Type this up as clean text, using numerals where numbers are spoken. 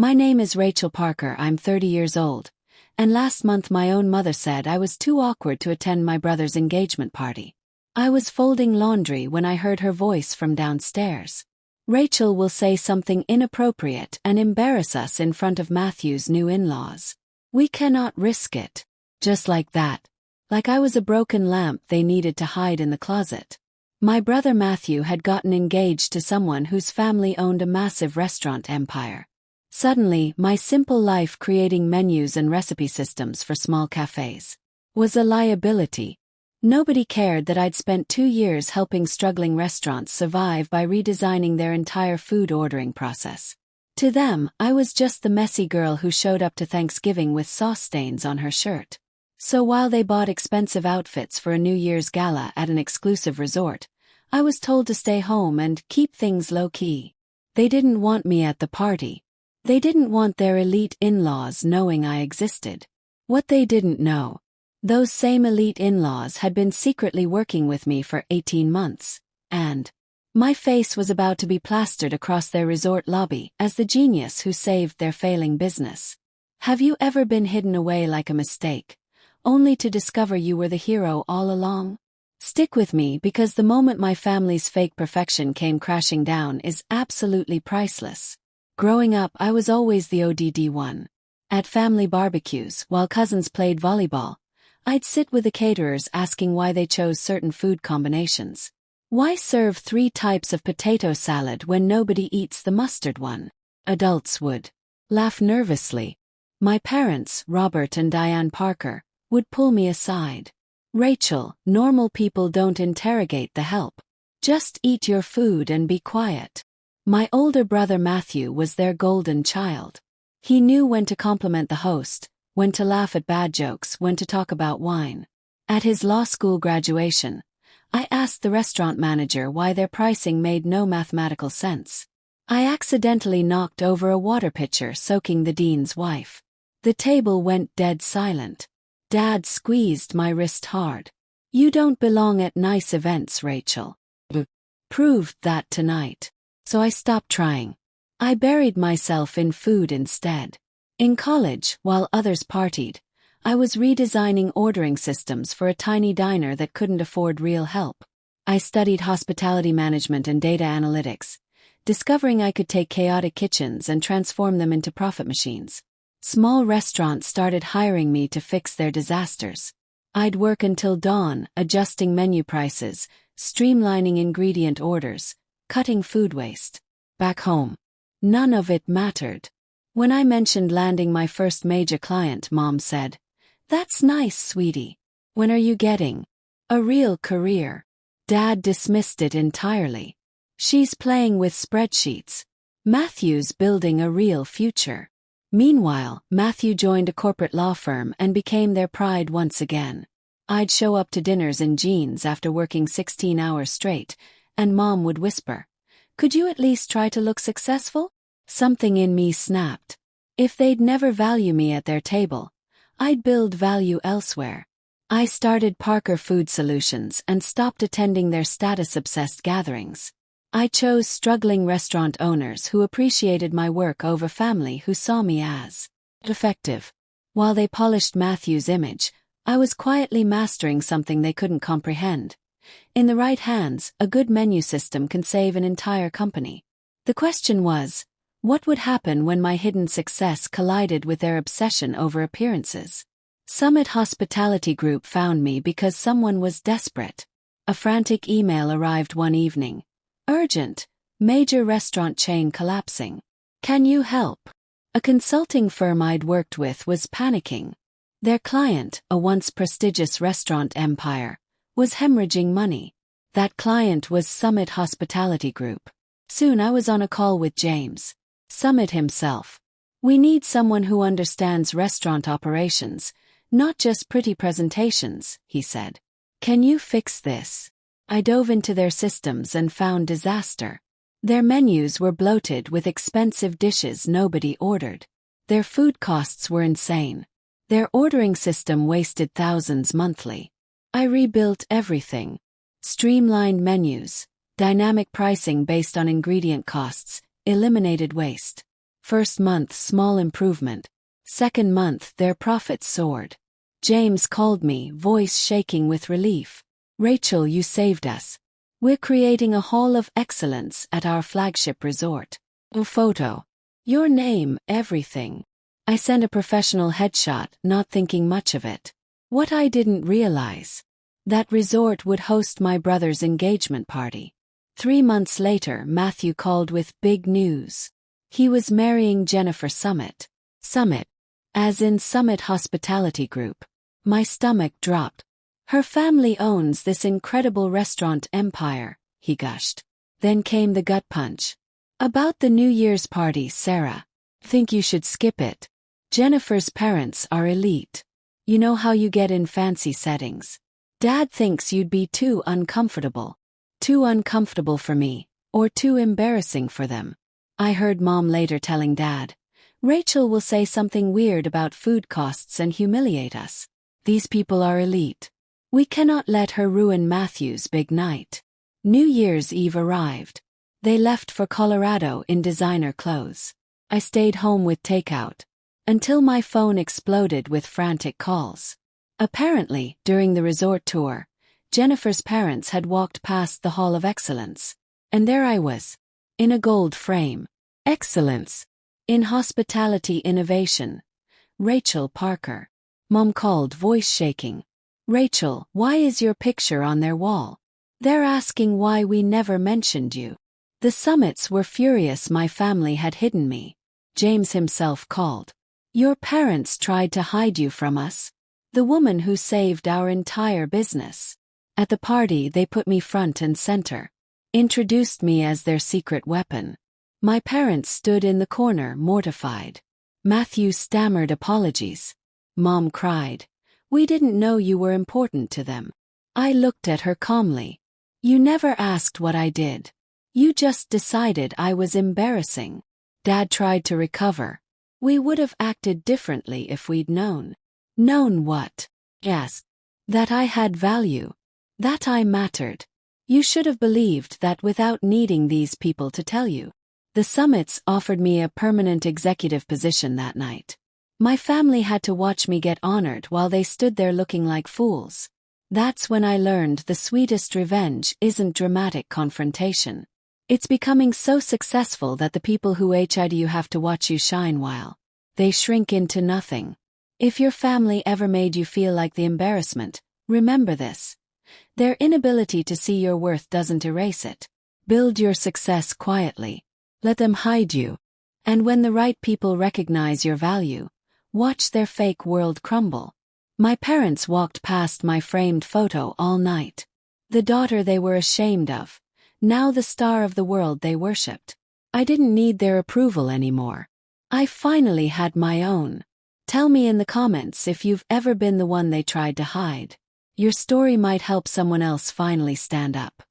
My name is Rachel Parker, I'm 30 years old, and last month my own mother said I was too awkward to attend my brother's engagement party. I was folding laundry when I heard her voice from downstairs. Rachel will say something inappropriate and embarrass us in front of Matthew's new in-laws. We cannot risk it. Just like that. Like I was a broken lamp they needed to hide in the closet. My brother Matthew had gotten engaged to someone whose family owned a massive restaurant empire. Suddenly, my simple life creating menus and recipe systems for small cafes was a liability. Nobody cared that I'd spent 2 years helping struggling restaurants survive by redesigning their entire food ordering process. To them, I was just the messy girl who showed up to Thanksgiving with sauce stains on her shirt. So while they bought expensive outfits for a New Year's gala at an exclusive resort, I was told to stay home and keep things low-key. They didn't want me at the party. They didn't want their elite in-laws knowing I existed. What they didn't know, those same elite in-laws had been secretly working with me for 18 months, and my face was about to be plastered across their resort lobby as the genius who saved their failing business. Have you ever been hidden away like a mistake, only to discover you were the hero all along? Stick with me because the moment my family's fake perfection came crashing down is absolutely priceless. Growing up, I was always the ODD one. At family barbecues, while cousins played volleyball, I'd sit with the caterers asking why they chose certain food combinations. Why serve 3 types of potato salad when nobody eats the mustard one? Adults would laugh nervously. My parents, Robert and Diane Parker, would pull me aside. Rachel, normal people don't interrogate the help. Just eat your food and be quiet. My older brother Matthew was their golden child. He knew when to compliment the host, when to laugh at bad jokes, when to talk about wine. At his law school graduation, I asked the restaurant manager why their pricing made no mathematical sense. I accidentally knocked over a water pitcher soaking the dean's wife. The table went dead silent. Dad squeezed my wrist hard. You don't belong at nice events, Rachel. Proved that tonight. So I stopped trying. I buried myself in food instead. In college, while others partied, I was redesigning ordering systems for a tiny diner that couldn't afford real help. I studied hospitality management and data analytics, discovering I could take chaotic kitchens and transform them into profit machines. Small restaurants started hiring me to fix their disasters. I'd work until dawn, adjusting menu prices, streamlining ingredient orders, cutting food waste. Back home, none of it mattered. When I mentioned landing my first major client, Mom said, "That's nice, sweetie. When are you getting a real career?" Dad dismissed it entirely. She's playing with spreadsheets. Matthew's building a real future. Meanwhile, Matthew joined a corporate law firm and became their pride once again. I'd show up to dinners in jeans after working 16 hours straight, and Mom would whisper, "Could you at least try to look successful?" Something in me snapped. If they'd never value me at their table, I'd build value elsewhere. I started Parker Food Solutions and stopped attending their status-obsessed gatherings. I chose struggling restaurant owners who appreciated my work over family who saw me as effective. While they polished Matthew's image, I was quietly mastering something they couldn't comprehend. In the right hands, a good menu system can save an entire company. The question was, what would happen when my hidden success collided with their obsession over appearances? Summit Hospitality Group found me because someone was desperate. A frantic email arrived one evening. Urgent. Major restaurant chain collapsing. Can you help? A consulting firm I'd worked with was panicking. Their client, a once prestigious restaurant empire, was hemorrhaging money. That client was Summit Hospitality Group. Soon I was on a call with James Summit himself. "We need someone who understands restaurant operations, not just pretty presentations," he said. "Can you fix this?" I dove into their systems and found disaster. Their menus were bloated with expensive dishes nobody ordered. Their food costs were insane. Their ordering system wasted thousands monthly. I rebuilt everything. Streamlined menus, dynamic pricing based on ingredient costs, eliminated waste. First month, small improvement. Second month, their profits soared. James called me, voice shaking with relief. Rachel, you saved us. We're creating a hall of excellence at our flagship resort. A photo. Your name, everything. I sent a professional headshot, not thinking much of it. What I didn't realize. That resort would host my brother's engagement party. 3 months later, Matthew called with big news. He was marrying Jennifer Summit. Summit. As in Summit Hospitality Group. My stomach dropped. Her family owns this incredible restaurant empire, he gushed. Then came the gut punch. About the New Year's party, Sarah. Think you should skip it. Jennifer's parents are elite. You know how you get in fancy settings. Dad thinks you'd be too uncomfortable. Too uncomfortable for me, or too embarrassing for them. I heard Mom later telling Dad, Rachel will say something weird about food costs and humiliate us. These people are elite. We cannot let her ruin Matthew's big night. New Year's Eve arrived. They left for Colorado in designer clothes. I stayed home with takeout. Until my phone exploded with frantic calls. Apparently, during the resort tour, Jennifer's parents had walked past the Hall of Excellence. And there I was. In a gold frame. Excellence. In hospitality innovation. Rachel Parker. Mom called, voice shaking. Rachel, why is your picture on their wall? They're asking why we never mentioned you. The Summits were furious my family had hidden me. James himself called. Your parents tried to hide you from us. The woman who saved our entire business. At the party they put me front and center. Introduced me as their secret weapon. My parents stood in the corner, mortified. Matthew stammered apologies. Mom cried. We didn't know you were important to them. I looked at her calmly. You never asked what I did. You just decided I was embarrassing. Dad tried to recover. We would have acted differently if we'd known. Known what? Yes. That I had value. That I mattered. You should have believed that without needing these people to tell you. The Summits offered me a permanent executive position that night. My family had to watch me get honored while they stood there looking like fools. That's when I learned the sweetest revenge isn't dramatic confrontation. It's becoming so successful that the people who hide you have to watch you shine while they shrink into nothing. If your family ever made you feel like the embarrassment, remember this. Their inability to see your worth doesn't erase it. Build your success quietly. Let them hide you. And when the right people recognize your value, watch their fake world crumble. My parents walked past my framed photo all night. The daughter they were ashamed of. Now the star of the world they worshipped. I didn't need their approval anymore. I finally had my own. Tell me in the comments if you've ever been the one they tried to hide. Your story might help someone else finally stand up.